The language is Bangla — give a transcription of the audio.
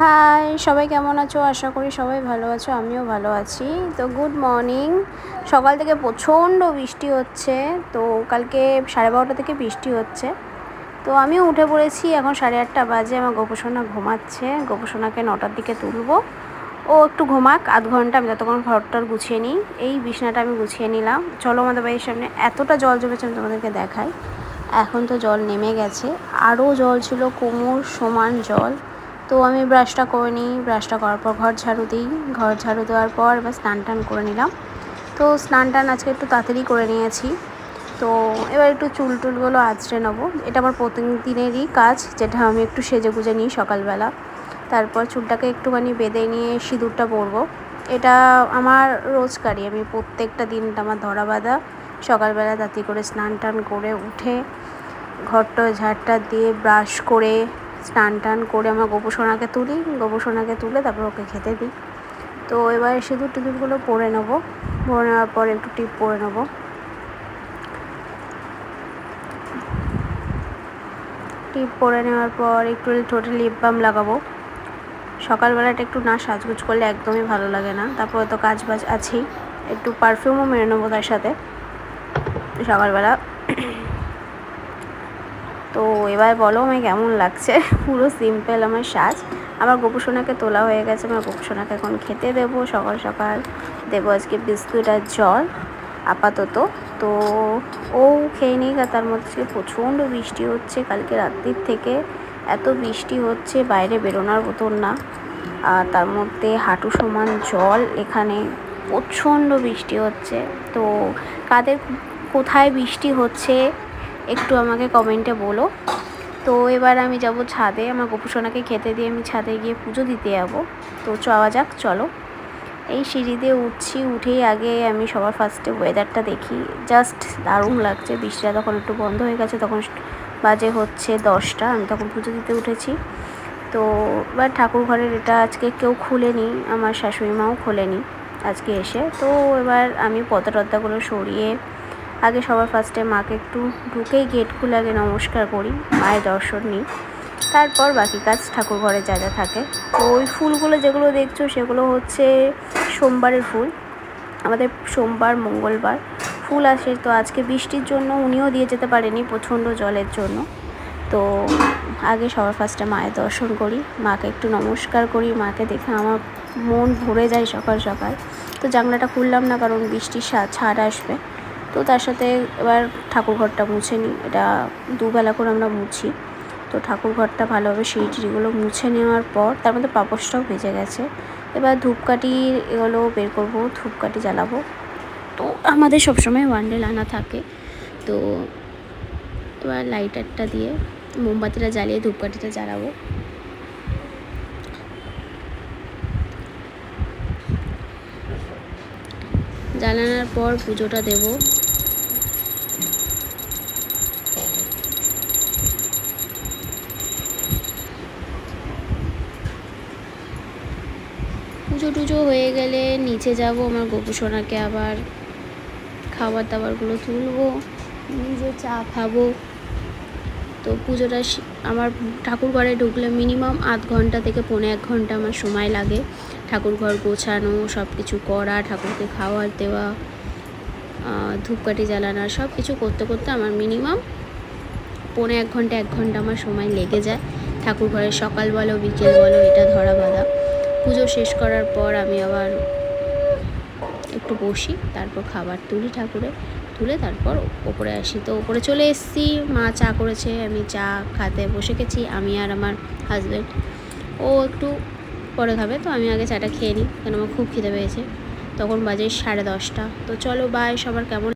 হাই, সবাই কেমন আছো? আশা করি সবাই ভালো আছো, আমিও ভালো আছি। তো গুড মর্নিং। সকাল থেকে প্রচণ্ড বৃষ্টি হচ্ছে। তো কালকে 12:30 থেকে বৃষ্টি হচ্ছে। তো আমিও উঠে পড়েছি। এখন 8:30 বাজে। আমার গোপসোনা ঘুমাচ্ছে। গোপসোনাকে 9টার দিকে তুলবো। ও একটু ঘুমাক আধ ঘন্টা, আমি ততক্ষণ ঘরটার গুছিয়ে নিই। এই বিছনাটা আমি গুছিয়ে নিলাম। চলো আমাদের বাড়ির সামনে এতটা জল জমেছে, আমি তোমাদেরকে দেখাই। এখন তো জল নেমে গেছে, আরও জল ছিল, কোমর সমান জল। তো আমি ব্রাশটা করে নিই। ব্রাশটা করার পর ঘর ঝাড়ু দিই। ঘর ঝাড়ু দেওয়ার পর এবার স্নান টান করে নিলাম। তো স্নান টান আজকে একটু তাড়াতাড়ি করে নিয়েছি। তো এবার একটু চুল টুলগুলো আঁচড়ে নেবো। এটা আমার প্রতিদিনেরই কাজ, যেটা আমি একটু সেজে গুজে নিই সকালবেলা। তারপর চুলটাকে একটুখানি বেঁধে নিয়ে সিঁদুরটা পরবো। এটা আমার রোজকারই, আমি প্রত্যেকটা দিনটা আমার ধরা বাঁধা। সকালবেলা তাড়াতাড়ি করে স্নান টান করে উঠে ঘরটা ঝাড়টা দিয়ে ব্রাশ করে স্নান টান করে আমার গোপসোনাকে তুলি। গোপসোনাকে তুলে তারপর ওকে খেতে দিই। তো এবার সিঁদুর টিঁদুরগুলো পরে নেবো। পরে নেওয়ার পর একটু টিপ পরে নেবো। টিপ পরে নেওয়ার পর একটু ঠোঁটে লিপ বাম লাগাবো। সকালবেলাটা একটু না সাজগুজ করলে একদমই ভালো লাগে না। তারপরে তো কাজ বাজ আছেই, একটু পারফিউমও মেরে নেবো তার সাথে সকালবেলা। তো এবার বলো আমায় কেমন লাগছে? পুরো সিম্পল আমার সাজ। আমার গোপসোনাকে তোলা হয়ে গেছে। আমার গোপসোনাকে এখন খেতে দেবো। সকাল সকাল দেবো আজকে বিস্কুট আর জল আপাতত। তো ও খেয়ে নিক। আর তার মধ্যে প্রচণ্ড বৃষ্টি হচ্ছে কালকে রাত্রির থেকে। এত বৃষ্টি হচ্ছে, বাইরে বেরোনোর মতন না। আর তার মধ্যে হাঁটু সমান জল। এখানে প্রচণ্ড বৃষ্টি হচ্ছে। তো কাদের কোথায় বৃষ্টি হচ্ছে একটু আমাকে কমেন্টে বলো। তো এবার আমি যাব ছাদে। আমার গোপসোনাকে খেতে দিয়ে আমি ছাদে গিয়ে পুজো দিতে যাবো। তো যাওয়া যাক, চলো। এই সিঁড়ি দিয়ে উঠছি। উঠেই আগে আমি সবার ফার্স্টে ওয়েদারটা দেখি। জাস্ট দারুণ লাগছে। বৃষ্টিটা তখন একটু বন্ধ হয়ে গেছে। তখন বাজে হচ্ছে 10টা। আমি তখন পুজো দিতে উঠেছি। তো এবার ঠাকুর ঘরের এটা আজকে কেউ খুলেনি, আমার শাশুড়ি মাও খোলেনি আজকে এসে। তো এবার আমি পর্দা সরিয়ে আগে সবার ফার্স্টে মাকে একটু ঢুকেই গেট খুলে আগে নমস্কার করি, মায়ের দর্শন নিই। তারপর বাকি কাজ ঠাকুর ঘরে যা যা থাকে। তো ওই ফুলগুলো যেগুলো দেখছো সেগুলো হচ্ছে সোমবারের ফুল। আমাদের সোমবার মঙ্গলবার ফুল আসে। তো আজকে বৃষ্টির জন্য উনিও দিয়ে যেতে পারেনি, প্রচণ্ড জলের জন্য। তো আগে সবার ফার্স্টে মায়ের দর্শন করি, মাকে একটু নমস্কার করি। মাকে দেখে আমার মন ভরে যায় সকাল সকাল। তো জানলাটা খুললাম না, কারণ বৃষ্টির ছাড় আসবে। তো তার সাথে এবার ঠাকুর ঘরটা মুছে নিই। এটা দুবেলা করে আমরা মুছি। তো ঠাকুর ঘরটা ভালোভাবে সিঁড়িগুলো মুছে নেওয়ার পর তার মধ্যে পাপোশটাও ভেজে গেছে। এবার ধূপকাঠি এগুলো বের করবো, ধূপকাঠি জ্বালাবো। তো আমাদের সবসময় ওয়ান্ডেল আনা থাকে। তো এবার লাইটারটা দিয়ে মোমবাতিটা জ্বালিয়ে ধূপকাঠিটা জ্বালাবো। জ্বালানোর পর পুজোটা দেবো। পুজো টুজো হয়ে গেলে নিচে যাব। আমার গোপসোনাকে আবার খাবার দাবারগুলো তুলবো, নিজে চা খাবো। তো পুজোটা আমার ঠাকুর ঘরে ঢুকলে মিনিমাম আধ ঘন্টা থেকে 1.25 ঘন্টা আমার সময় লাগে। ঠাকুর ঘর গোছানো, সব কিছু করা, ঠাকুরকে খাওয়ার দেওয়া, ধূপকাঠি জ্বালানো, সব কিছু করতে করতে আমার মিনিমাম 1.25 ঘন্টা 1 ঘন্টা আমার সময় লেগে যায়। ঠাকুর ঘরে সকাল বলো বিকেল বলো এটা ধরা বাঁধা। পুজো শেষ করার পর আমি আবার একটু বসি, তারপর খাবার তুলি ঠাকুরে, তুলে তারপর ওপরে আসি। তো ওপরে চলে এসেছি। মা চা করেছে, আমি চা খাতে বসে গেছি, আমি আর আমার হাজব্যান্ড। ও একটু পরে খাবে, তো আমি আগে চাটা খেয়ে নিই, কারণ আমার খুব খিদে পেয়েছে। তখন বাজে 10:30। তো চলো বাই। সবার কেমন